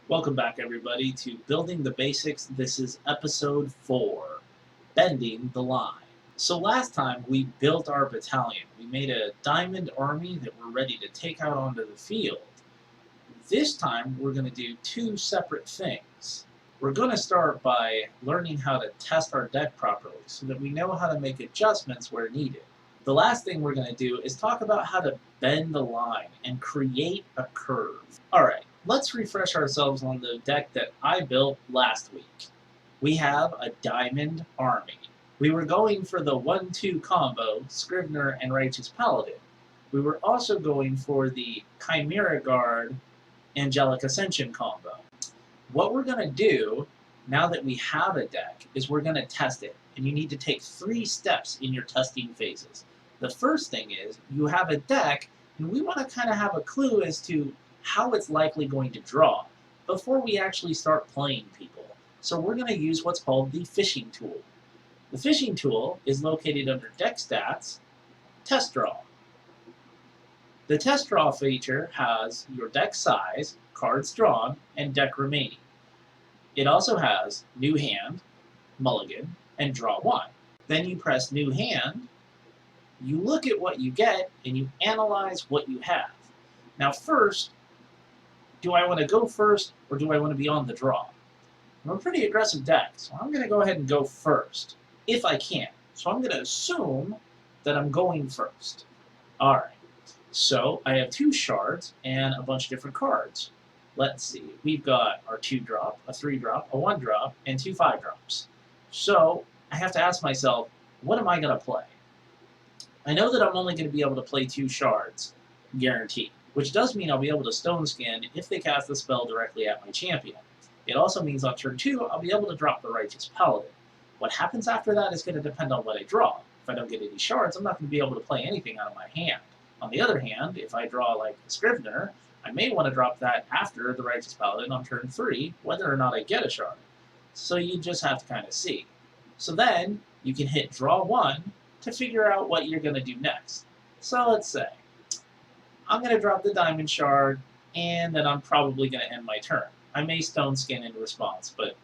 Welcome back, everybody, to Building the Basics. This is episode 4, Bending the Line. So last time we built our battalion. We made a diamond army that we're ready to take out onto the field. This time we're going to do two separate things. We're going to start by learning how to test our deck properly so that we know how to make adjustments where needed. The last thing we're going to do is talk about how to bend the line and create a curve. Alright, let's refresh ourselves on the deck that I built last week. We have a diamond army. We were going for the 1-2 combo, Scrivener and Righteous Paladin. We were also going for the Chimera Guard, Angelic Ascension combo. What we're going to do, now that we have a deck, is we're going to test it. And you need to take 3 steps in your testing phases. The first thing is, you have a deck, and we want to kind of have a clue as to how it's likely going to draw before we actually start playing people. So we're going to use what's called the fishing tool. The fishing tool is located under Deck Stats, Test Draw. The Test Draw feature has your deck size, cards drawn, and deck remaining. It also has New Hand, Mulligan, and Draw 1. Then you press New Hand, you look at what you get, and you analyze what you have. Now first, do I want to go first, or do I want to be on the draw? I'm a pretty aggressive deck, so I'm going to go ahead and go first, if I can. So I'm going to assume that I'm going first. Alright, so I have 2 shards and a bunch of different cards. Let's see, we've got our 2-drop, a 3-drop, a 1-drop, and 2 5-drops. So I have to ask myself, what am I going to play? I know that I'm only going to be able to play 2 shards, guaranteed, which does mean I'll be able to Stone Skin if they cast the spell directly at my champion. It also means on turn 2, I'll be able to drop the Righteous Paladin. What happens after that is going to depend on what I draw. If I don't get any shards, I'm not going to be able to play anything out of my hand. On the other hand, if I draw like a Scrivener, I may want to drop that after the Righteous Paladin on turn 3, whether or not I get a shard. So you just have to kind of see. So then, you can hit Draw 1 to figure out what you're going to do next. So let's say, I'm going to drop the Diamond Shard, and then I'm probably going to end my turn. I may Stone Skin in response, but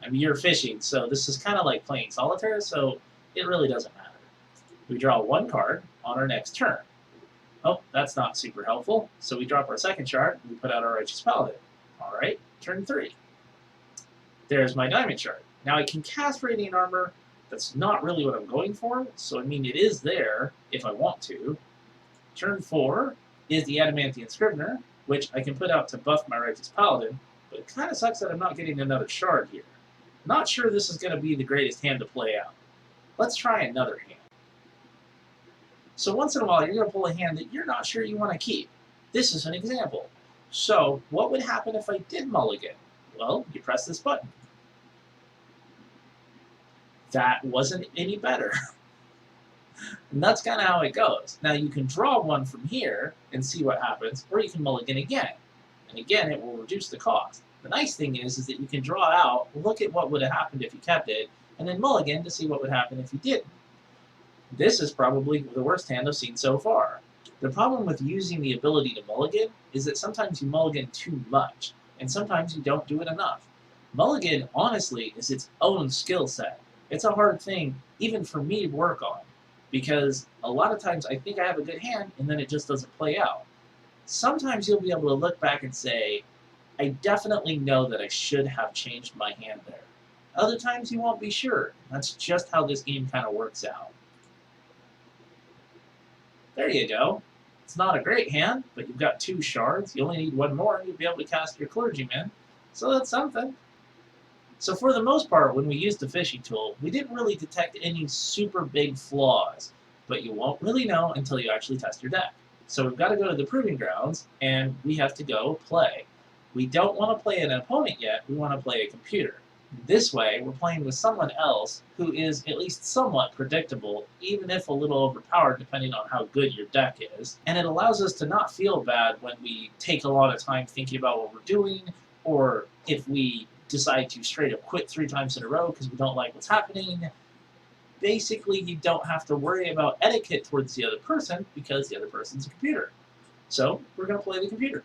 I mean, you're fishing, so this is kind of like playing Solitaire, so it really doesn't matter. We draw 1 card on our next turn. Oh, that's not super helpful, so we drop our 2nd shard, and we put out our Righteous Paladin. Alright, turn 3. There's my Diamond Shard. Now I can cast Radiant Armor. That's not really what I'm going for, so I mean it is there if I want to. Turn 4 is the Adamantian Scrivener, which I can put out to buff my Righteous Paladin, but it kind of sucks that I'm not getting another shard here. Not sure this is going to be the greatest hand to play out. Let's try another hand. So once in a while, you're going to pull a hand that you're not sure you want to keep. This is an example. So what would happen if I did mulligan? Well, you press this button. That wasn't any better. And that's kind of how it goes. Now you can draw 1 from here and see what happens, or you can mulligan again. And again, it will reduce the cost. The nice thing is that you can draw out, look at what would have happened if you kept it, and then mulligan to see what would happen if you didn't. This is probably the worst hand I've seen so far. The problem with using the ability to mulligan is that sometimes you mulligan too much, and sometimes you don't do it enough. Mulligan, honestly, is its own skill set. It's a hard thing, even for me to work on, because a lot of times I think I have a good hand, and then it just doesn't play out. Sometimes you'll be able to look back and say, I definitely know that I should have changed my hand there. Other times you won't be sure. That's just how this game kind of works out. There you go. It's not a great hand, but you've got 2 shards. You only need 1 more and you'll be able to cast your Clergyman. So that's something. So for the most part, when we used the fishing tool, we didn't really detect any super big flaws, but you won't really know until you actually test your deck. So we've got to go to the Proving Grounds, and we have to go play. We don't want to play an opponent yet, we want to play a computer. This way, we're playing with someone else who is at least somewhat predictable, even if a little overpowered depending on how good your deck is. And it allows us to not feel bad when we take a lot of time thinking about what we're doing, or if we decide to straight up quit 3 times in a row because we don't like what's happening. Basically, you don't have to worry about etiquette towards the other person because the other person's a computer. So, we're going to play the computer.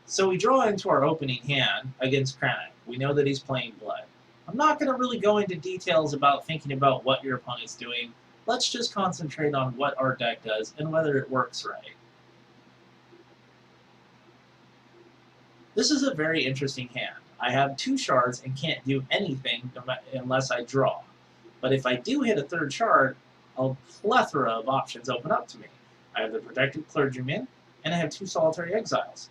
So we draw into our opening hand against Kranich. We know that he's playing Blood. I'm not going to really go into details about thinking about what your opponent's doing. Let's just concentrate on what our deck does and whether it works right. This is a very interesting hand. I have 2 shards and can't do anything unless I draw. But if I do hit a 3rd shard, a plethora of options open up to me. I have the Protected Clergyman, and I have 2 Solitary Exiles.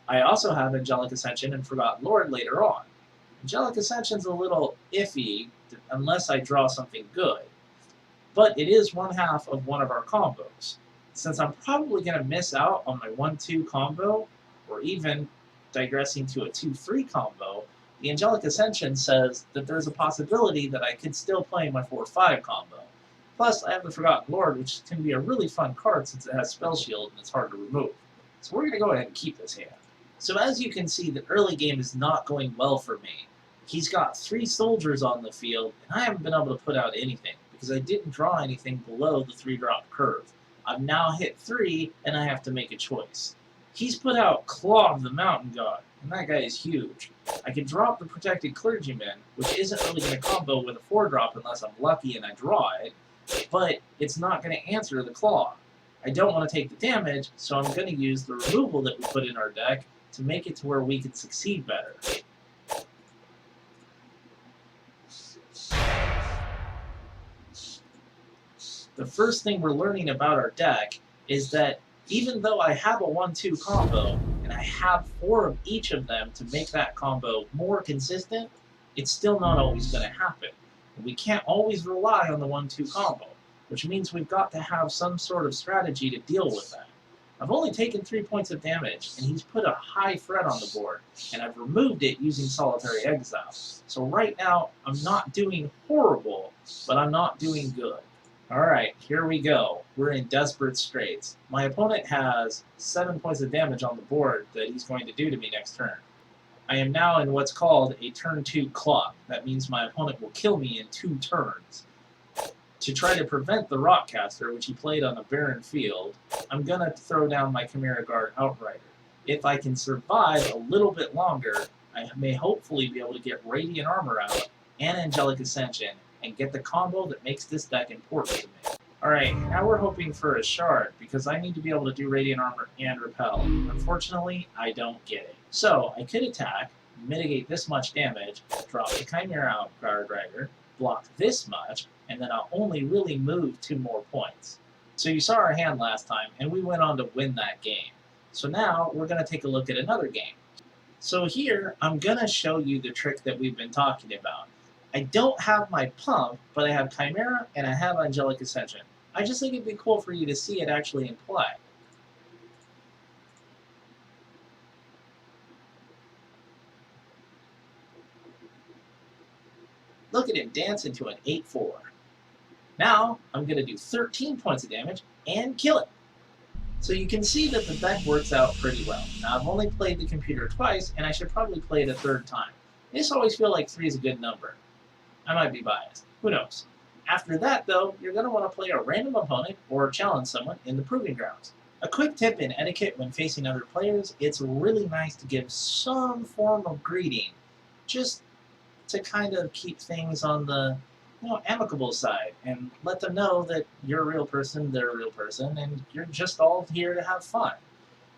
I also have Angelic Ascension and Forgotten Lord later on. Angelic Ascension's a little iffy unless I draw something good, but it is 1/2 of one of our combos. Since I'm probably going to miss out on my 1-2 combo, or even digressing to a 2-3 combo, the Angelic Ascension says that there's a possibility that I could still play my 4-5 combo. Plus, I have the Forgotten Lord, which can be a really fun card since it has Spell Shield and it's hard to remove. So we're going to go ahead and keep this hand. So as you can see, the early game is not going well for me. He's got 3 soldiers on the field, and I haven't been able to put out anything, because I didn't draw anything below the 3-drop curve. I've now hit 3, and I have to make a choice. He's put out Claw of the Mountain God, and that guy is huge. I can drop the Protected Clergyman, which isn't really going to combo with a 4-drop unless I'm lucky and I draw it, but it's not going to answer the Claw. I don't want to take the damage, so I'm going to use the removal that we put in our deck to make it to where we can succeed better. The first thing we're learning about our deck is that even though I have a 1-2 combo, and I have 4 of each of them to make that combo more consistent, it's still not always going to happen. We can't always rely on the 1-2 combo, which means we've got to have some sort of strategy to deal with that. I've only taken 3 points of damage, and he's put a high threat on the board, and I've removed it using Solitary Exile. So right now, I'm not doing horrible, but I'm not doing good. Alright, here we go. We're in desperate straits. My opponent has 7 points of damage on the board that he's going to do to me next turn. I am now in what's called a turn 2 clock. That means my opponent will kill me in 2 turns. To try to prevent the Rockcaster, which he played on a barren field, I'm going to throw down my Chimera Guard Outrider. If I can survive a little bit longer, I may hopefully be able to get Radiant Armor out and Angelic Ascension, and get the combo that makes this deck important to me. Alright, now we're hoping for a shard, because I need to be able to do Radiant Armor and Repel. Unfortunately, I don't get it. So, I could attack, mitigate this much damage, drop the Chimera Outrider, block this much, and then I'll only really move 2 more points. So you saw our hand last time, and we went on to win that game. So now, we're going to take a look at another game. So here, I'm going to show you the trick that we've been talking about. I don't have my pump, but I have Chimera and I have Angelic Ascension. I just think it'd be cool for you to see it actually in play. Look at him dance into an 8-4. Now, I'm going to do 13 points of damage and kill it. So you can see that the deck works out pretty well. Now, I've only played the computer twice, and I should probably play it a 3rd time. I just always feel like 3 is a good number. I might be biased. Who knows? After that, though, you're going to want to play a random opponent or challenge someone in the Proving Grounds. A quick tip in etiquette when facing other players, it's really nice to give some form of greeting, just to kind of keep things on the amicable side, and let them know that you're a real person, they're a real person, and you're just all here to have fun.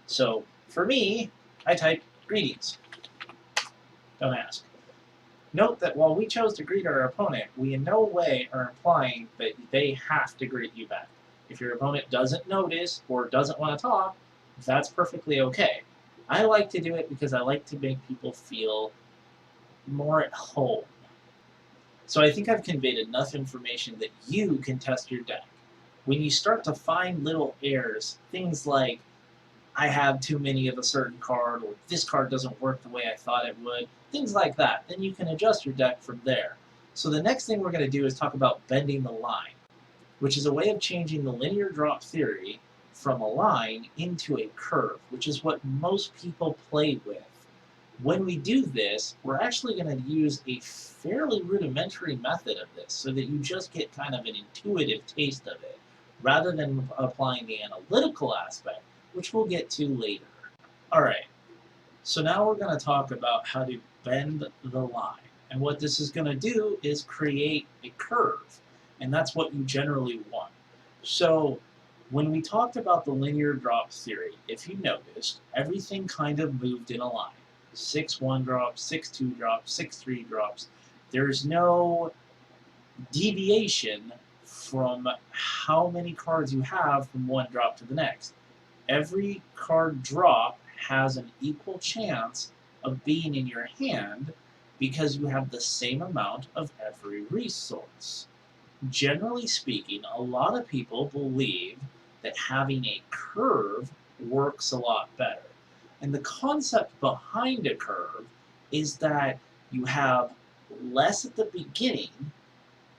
So, for me, I type greetings. Don't ask. Note that while we chose to greet our opponent, we in no way are implying that they have to greet you back. If your opponent doesn't notice or doesn't want to talk, that's perfectly okay. I like to do it because I like to make people feel more at home. So I think I've conveyed enough information that you can test your deck. When you start to find little errors, things like, I have too many of a certain card, or this card doesn't work the way I thought it would, things like that, then you can adjust your deck from there. So the next thing we're going to do is talk about bending the line, which is a way of changing the linear drop theory from a line into a curve, which is what most people play with. When we do this, we're actually going to use a fairly rudimentary method of this so that you just get kind of an intuitive taste of it, rather than applying the analytical aspect, which we'll get to later. Alright, So now we're going to talk about how to bend the line. And what this is going to do is create a curve. And that's what you generally want. So when we talked about the linear drop theory, if you noticed, everything kind of moved in a line. 6-1 drops, 6-2 drops, 6-3 drops. There's no deviation from how many cards you have from one drop to the next. Every card drop has an equal chance of being in your hand because you have the same amount of every resource. Generally speaking, a lot of people believe that having a curve works a lot better. And the concept behind a curve is that you have less at the beginning,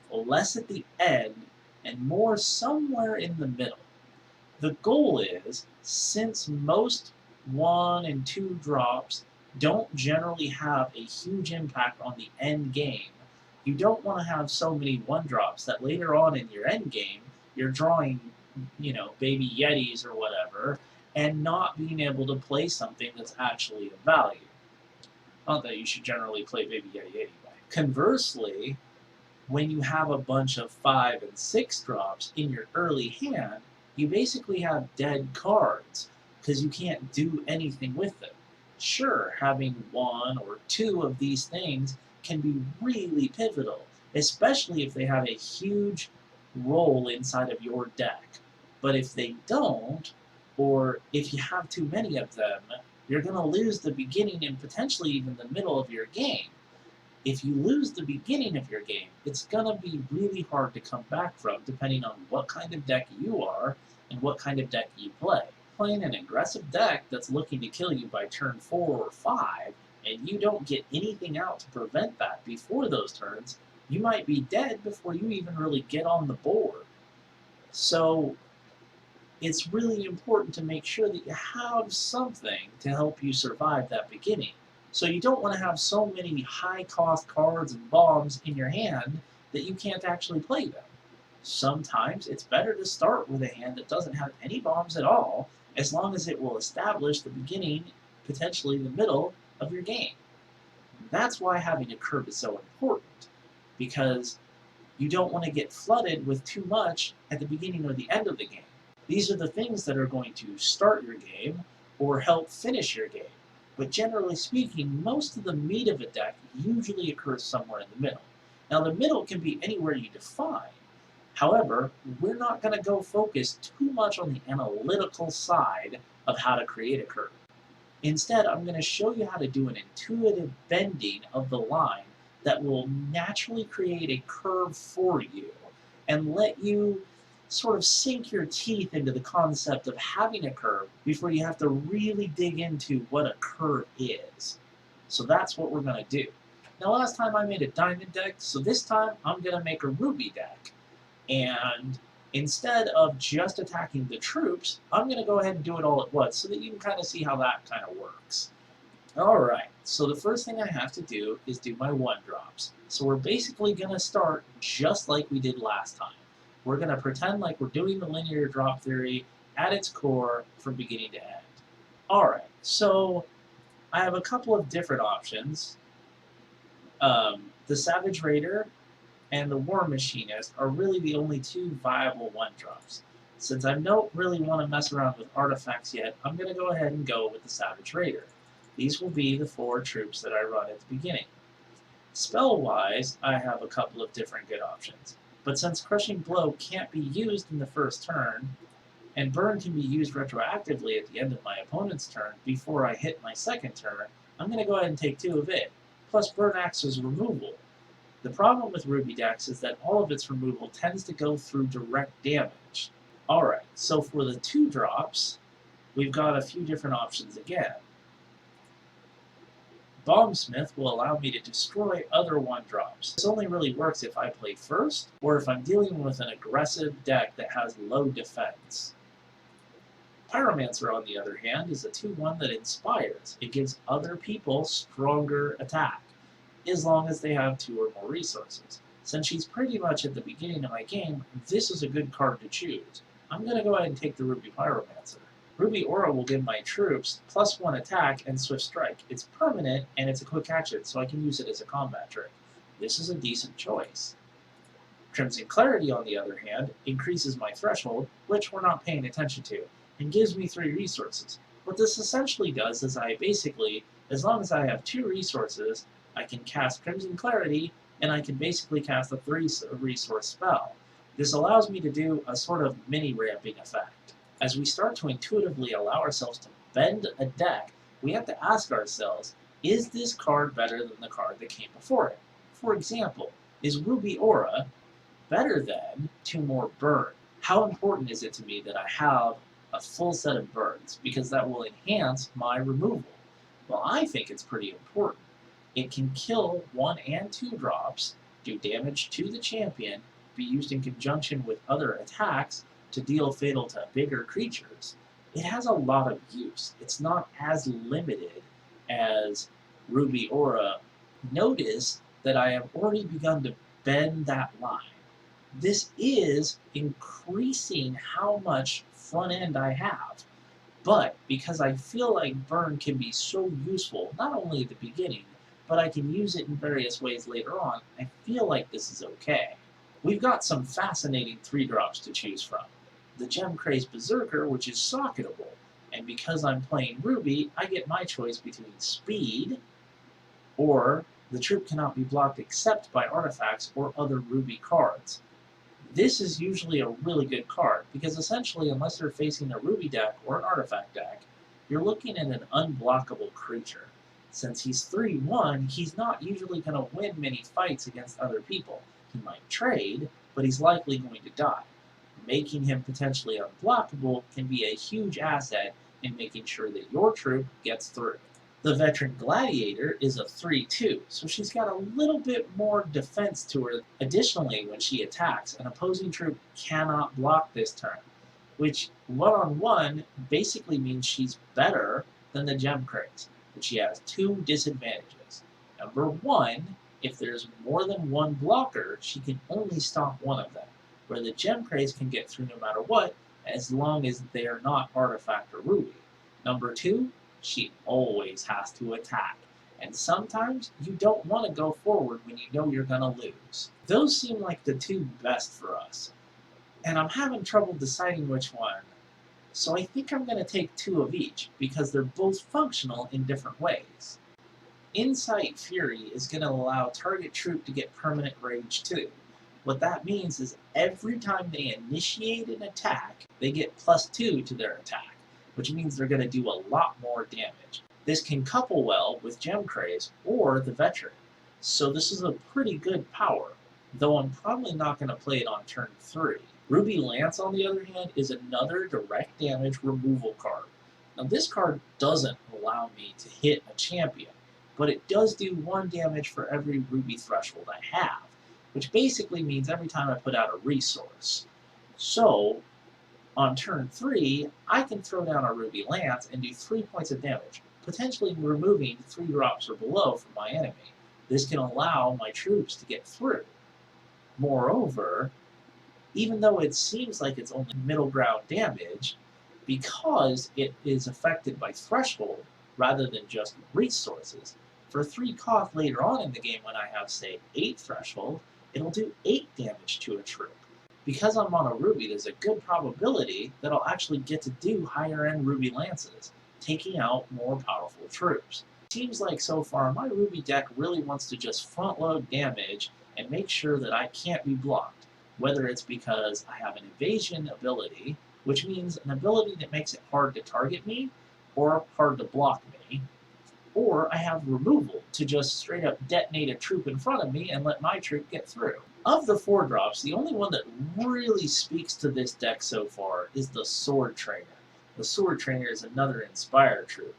less at the end, and more somewhere in the middle. The goal is, since most 1 and 2 drops don't generally have a huge impact on the end game, you don't want to have so many 1 drops that later on in your end game you're drawing, baby Yetis or whatever, and not being able to play something that's actually of value. Not that you should generally play baby Yeti anyway. Conversely, when you have a bunch of 5 and 6 drops in your early hand, you basically have dead cards because you can't do anything with them. Sure, having 1 or 2 of these things can be really pivotal, especially if they have a huge role inside of your deck. But if they don't, or if you have too many of them, you're going to lose the beginning and potentially even the middle of your game. If you lose the beginning of your game, it's going to be really hard to come back from depending on what kind of deck you are and what kind of deck you play. Playing an aggressive deck that's looking to kill you by turn 4 or 5, and you don't get anything out to prevent that before those turns, you might be dead before you even really get on the board. So it's really important to make sure that you have something to help you survive that beginning. So you don't want to have so many high-cost cards and bombs in your hand that you can't actually play them. Sometimes it's better to start with a hand that doesn't have any bombs at all, as long as it will establish the beginning, potentially the middle, of your game. That's why having a curve is so important, because you don't want to get flooded with too much at the beginning or the end of the game. These are the things that are going to start your game or help finish your game. But generally speaking, most of the meat of a deck usually occurs somewhere in the middle. Now the middle can be anywhere you define. However, we're not going to go focus too much on the analytical side of how to create a curve. Instead, I'm going to show you how to do an intuitive bending of the line that will naturally create a curve for you and let you sort of sink your teeth into the concept of having a curve before you have to really dig into what a curve is. So that's what we're going to do. Now last time I made a diamond deck, so this time I'm going to make a ruby deck. And instead of just attacking the troops, I'm going to go ahead and do it all at once so that you can kind of see how that kind of works. Alright, so the first thing I have to do is do my 1 drops. So we're basically going to start just like we did last time. We're going to pretend like we're doing the linear drop theory at its core from beginning to end. Alright, so I have a couple of different options. The Savage Raider and the War Machinist are really the only 2 viable 1 drops. Since I don't really want to mess around with artifacts yet, I'm going to go ahead and go with the Savage Raider. These will be the 4 troops that I run at the beginning. Spell-wise, I have a couple of different good options. But since Crushing Blow can't be used in the first turn, and Burn can be used retroactively at the end of my opponent's turn before I hit my second turn, I'm going to go ahead and take 2 of it. Plus Burn acts as removal. The problem with Ruby decks is that all of its removal tends to go through direct damage. Alright, so for the 2 drops, we've got a few different options again. Bombsmith will allow me to destroy other 1 drops. This only really works if I play first, or if I'm dealing with an aggressive deck that has low defense. Pyromancer, on the other hand, is a 2/1 that inspires. It gives other people stronger attack, as long as they have 2 or more resources. Since she's pretty much at the beginning of my game, this is a good card to choose. I'm going to go ahead and take the Ruby Pyromancer. Ruby Aura will give my troops +1 attack and Swift Strike. It's permanent and it's a quick action, so I can use it as a combat trick. This is a decent choice. Crimson Clarity, on the other hand, increases my threshold, which we're not paying attention to, and gives me 3 resources. What this essentially does is as long as I have 2 resources, I can cast Crimson Clarity, and I can basically cast a 3-resource spell. This allows me to do a sort of mini-ramping effect. As we start to intuitively allow ourselves to bend a deck, we have to ask ourselves, is this card better than the card that came before it? For example, is Ruby Aura better than 2 more burn? How important is it to me that I have a full set of burns, because that will enhance my removal? Well, I think it's pretty important. It can kill 1 and 2 drops, do damage to the champion, be used in conjunction with other attacks to deal fatal to bigger creatures. It has a lot of use. It's not as limited as Ruby Aura. Notice that I have already begun to bend that line. This is increasing how much front end I have. But because I feel like burn can be so useful, not only at the beginning, but I can use it in various ways later on, I feel like this is okay. We've got some fascinating 3-drops to choose from. The Gemcraze Berserker, which is socketable, and because I'm playing Ruby, I get my choice between speed, or the troop cannot be blocked except by artifacts or other Ruby cards. This is usually a really good card, because essentially, unless you're facing a Ruby deck or an artifact deck, you're looking at an unblockable creature. Since he's 3-1, he's not usually going to win many fights against other people. He might trade, but he's likely going to die. Making him potentially unblockable can be a huge asset in making sure that your troop gets through. The Veteran Gladiator is a 3-2, so she's got a little bit more defense to her. Additionally, when she attacks, an opposing troop cannot block this turn, which one-on-one basically means she's better than the Gemcraze, but she has 2 disadvantages. Number 1, if there's more than 1 blocker, she can only stop 1 of them, where the Gemcraze can get through no matter what, as long as they are not Artifact or Ruby. Number 2, she always has to attack, and sometimes you don't want to go forward when you know you're going to lose. Those seem like the 2 best for us, and I'm having trouble deciding which one, so I think I'm going to take 2 of each, because they're both functional in different ways. Insight Fury is going to allow target troop to get permanent Rage 2. What that means is every time they initiate an attack, they get +2 to their attack, which means they're going to do a lot more damage. This can couple well with Gemcraze or the Veteran, so this is a pretty good power, though I'm probably not going to play it on turn 3. Ruby Lance, on the other hand, is another direct damage removal card. Now this card doesn't allow me to hit a champion, but it does do 1 damage for every Ruby threshold I have, which basically means every time I put out a resource. So, on turn 3, I can throw down a Ruby Lance and do 3 points of damage, potentially removing 3 drops or below from my enemy. This can allow my troops to get through. Moreover, even though it seems like it's only middle ground damage, because it is affected by threshold rather than just resources, for 3 cost later on in the game when I have, say, 8 threshold, it'll do 8 damage to a troop. Because I'm on a Ruby, there's a good probability that I'll actually get to do higher end Ruby Lances, taking out more powerful troops. Seems like so far my Ruby deck really wants to just front load damage and make sure that I can't be blocked, whether it's because I have an evasion ability, which means an ability that makes it hard to target me, or hard to block me, or I have removal to just straight up detonate a troop in front of me and let my troop get through. Of the 4 drops, the only one that really speaks to this deck so far is the Sword Trainer. The Sword Trainer is another Inspire troop.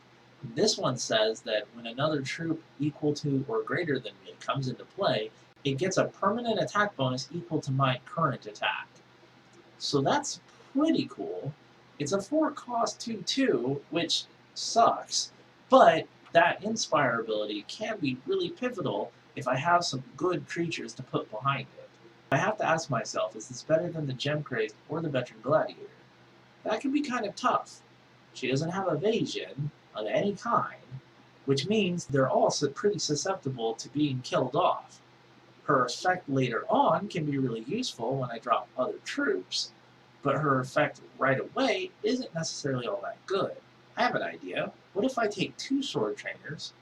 This one says that when another troop equal to or greater than me comes into play, it gets a permanent attack bonus equal to my current attack. So that's pretty cool. It's a 4 cost 2/2, which sucks, but that Inspire ability can be really pivotal if I have some good creatures to put behind it. I have to ask myself, is this better than the Gemcraze or the Veteran Gladiator? That can be kind of tough. She doesn't have evasion of any kind, which means they're all pretty susceptible to being killed off. Her effect later on can be really useful when I drop other troops, but her effect right away isn't necessarily all that good. I have an idea. What if I take 2 sword trainers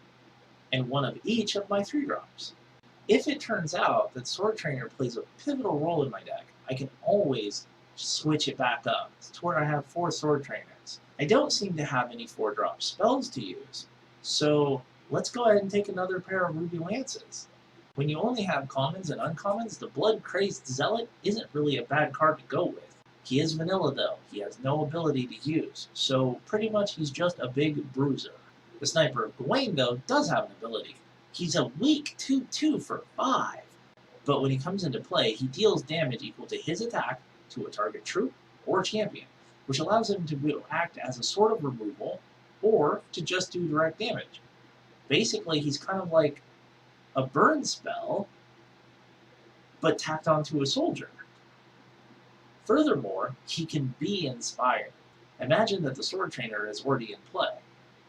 and 1 of each of my 3-drops? If it turns out that Sword Trainer plays a pivotal role in my deck, I can always switch it back up to where I have 4 Sword Trainers. I don't seem to have any 4-drop spells to use, so let's go ahead and take another pair of Ruby Lances. When you only have commons and uncommons, the Blood-Crazed Zealot isn't really a bad card to go with. He is vanilla though, he has no ability to use, so pretty much he's just a big bruiser. The Sniper of Gawain though does have an ability. He's a weak 2/2 for 5, but when he comes into play, he deals damage equal to his attack to a target troop or champion, which allows him to act as a sort of removal or to just do direct damage. Basically, he's kind of like a burn spell, but tacked onto a soldier. Furthermore, he can be inspired. Imagine that the Sword Trainer is already in play.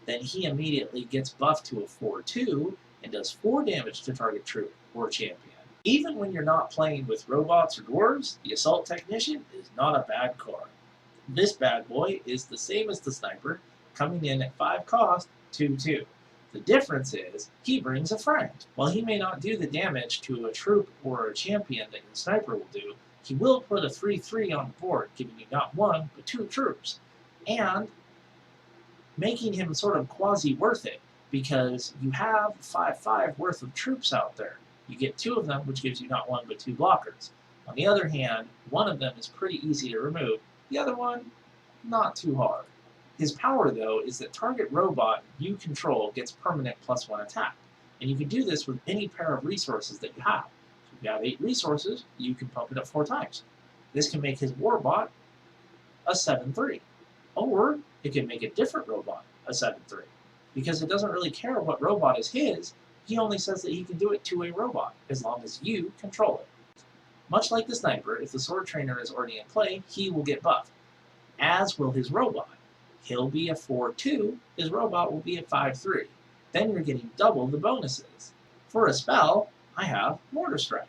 Then he immediately gets buffed to a 4/2 and does 4 damage to target troop or champion. Even when you're not playing with robots or dwarves, the Assault Technician is not a bad card. This bad boy is the same as the Sniper, coming in at 5 cost, 2/2. The difference is, he brings a friend. While he may not do the damage to a troop or a champion that your Sniper will do, he will put a 3/3 on the board, giving you not 1, but 2 troops, and making him sort of quasi-worth it, because you have 5/5 worth of troops out there. You get 2 of them, which gives you not 1, but 2 blockers. On the other hand, 1 of them is pretty easy to remove, the other one, not too hard. His power, though, is that target robot you control gets permanent +1 attack, and you can do this with any pair of resources that you have. So if you have 8 resources, you can pump it up 4 times. This can make his warbot a 7/3, or it can make a different robot a 7/3, because it doesn't really care what robot is his, he only says that he can do it to a robot, as long as you control it. Much like the Sniper, if the Sword Trainer is already in play, he will get buffed, as will his robot. He'll be a 4/2, his robot will be a 5/3. Then you're getting double the bonuses. For a spell, I have Mortar Strike.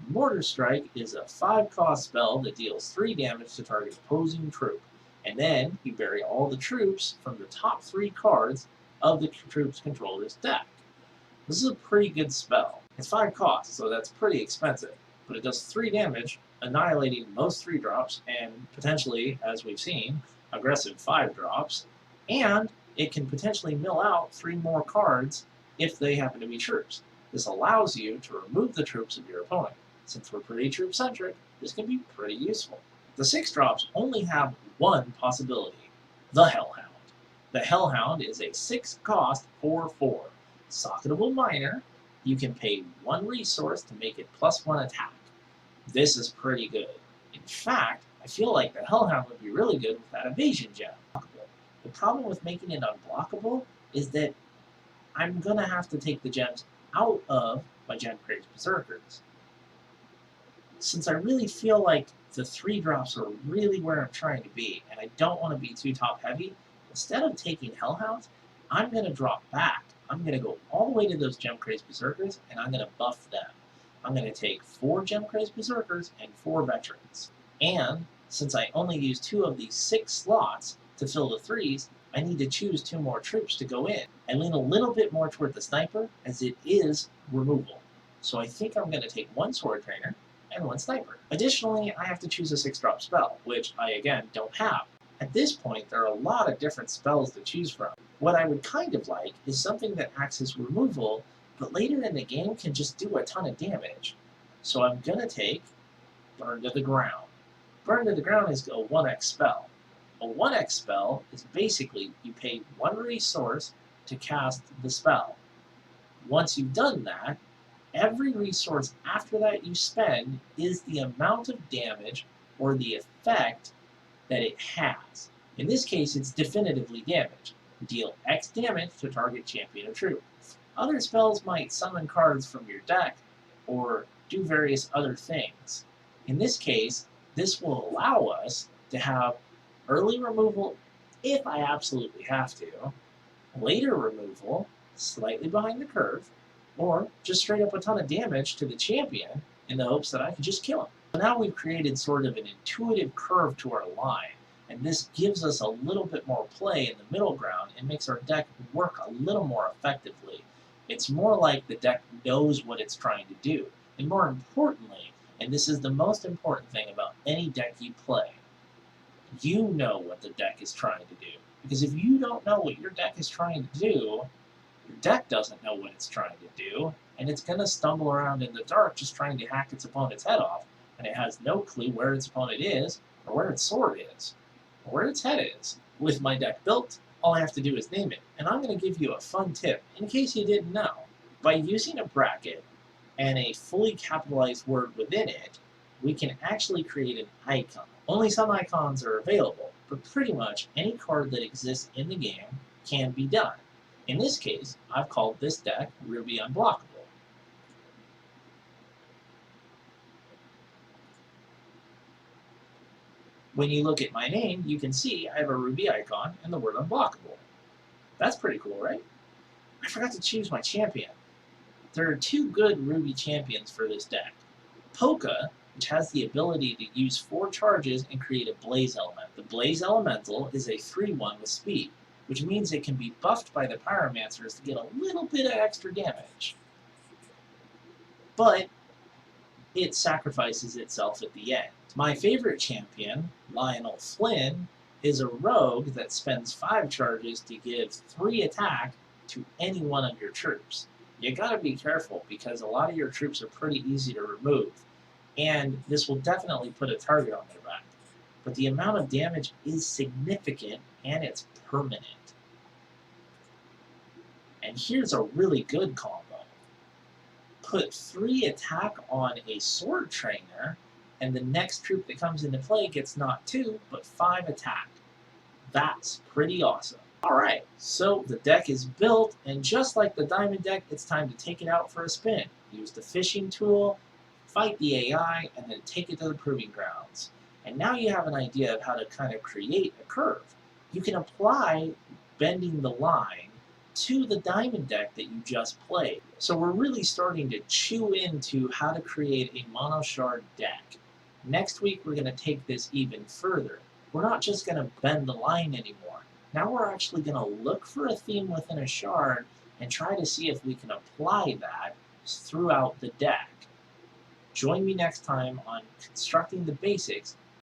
Mortar Strike is a 5-cost spell that deals 3 damage to target opposing troop, and then you bury all the troops from the top 3 cards of the troop's controller's deck. This is a pretty good spell. It's 5 costs, so that's pretty expensive, but it does 3 damage, annihilating most 3-drops, and potentially, as we've seen, aggressive 5-drops, and it can potentially mill out 3 more cards if they happen to be troops. This allows you to remove the troops of your opponent. Since we're pretty troop-centric, this can be pretty useful. The 6-drops only have 1 possibility, the Hellhound. The Hellhound is a 6-cost 4/4. Socketable Miner, you can pay 1 resource to make it +1 attack. This is pretty good. In fact, I feel like the Hellhound would be really good with that evasion gem. The problem with making it unblockable is that I'm going to have to take the gems out of my Gem-Crazed Berserkers. Since I really feel like the 3-drops are really where I'm trying to be, and I don't want to be too top-heavy, instead of taking Hellhounds, I'm going to drop back. I'm going to go all the way to those Gem-Crazed Berserkers, and I'm going to buff them. I'm going to take 4 Gem-Crazed Berserkers and 4 Veterans. And since I only use 2 of these 6 slots to fill the 3s, I need to choose 2 more troops to go in. I lean a little bit more toward the Sniper, as it is removal. So I think I'm going to take 1 Sword Trainer and 1 Sniper. Additionally, I have to choose a 6-drop spell, which I, again, don't have. At this point, there are a lot of different spells to choose from. What I would kind of like is something that acts as removal, but later in the game can just do a ton of damage. So I'm going to take Burn to the Ground. Burn to the Ground is a 1x spell. A 1x spell is basically you pay 1 resource to cast the spell. Once you've done that, every resource after that you spend is the amount of damage or the effect that it has. In this case, it's definitively damage. You deal X damage to target champion or troop. Other spells might summon cards from your deck or do various other things. In this case, this will allow us to have early removal if I absolutely have to, later removal, slightly behind the curve, or just straight up a ton of damage to the champion in the hopes that I can just kill him. So now we've created sort of an intuitive curve to our line, and this gives us a little bit more play in the middle ground and makes our deck work a little more effectively. It's more like the deck knows what it's trying to do, and more importantly, and this is the most important thing about any deck you play, you know what the deck is trying to do. Because if you don't know what your deck is trying to do, your deck doesn't know what it's trying to do, and it's going to stumble around in the dark just trying to hack its opponent's head off, and it has no clue where its opponent is, or where its sword is, or where its head is. With my deck built, all I have to do is name it, and I'm going to give you a fun tip in case you didn't know. By using a bracket and a fully capitalized word within it, we can actually create an icon. Only some icons are available, but pretty much any card that exists in the game can be done. In this case, I've called this deck Ruby Unblockable. When you look at my name, you can see I have a Ruby icon and the word Unblockable. That's pretty cool, right? I forgot to choose my champion. There are two good Ruby champions for this deck. Polka, which has the ability to use 4 charges and create a Blaze Element. The Blaze Elemental is a 3/1 with speed, which means it can be buffed by the Pyromancers to get a little bit of extra damage. But it sacrifices itself at the end. My favorite champion, Lionel Flynn, is a rogue that spends 5 charges to give 3 attack to any one of your troops. You gotta be careful because a lot of your troops are pretty easy to remove, and this will definitely put a target on their back. But the amount of damage is significant and it's permanent. And here's a really good combo. Put 3 attack on a sword trainer, and the next troop that comes into play gets not 2, but 5 attack. That's pretty awesome. Alright, so the deck is built, and just like the diamond deck, it's time to take it out for a spin. Use the fishing tool, fight the AI, and then take it to the proving grounds. And now you have an idea of how to kind of create a curve. You can apply bending the line to the diamond deck that you just played. So we're really starting to chew into how to create a mono shard deck. Next week we're going to take this even further. We're not just going to bend the line anymore. Now we're actually going to look for a theme within a shard and try to see if we can apply that throughout the deck. Join me next time on Constructing the Basics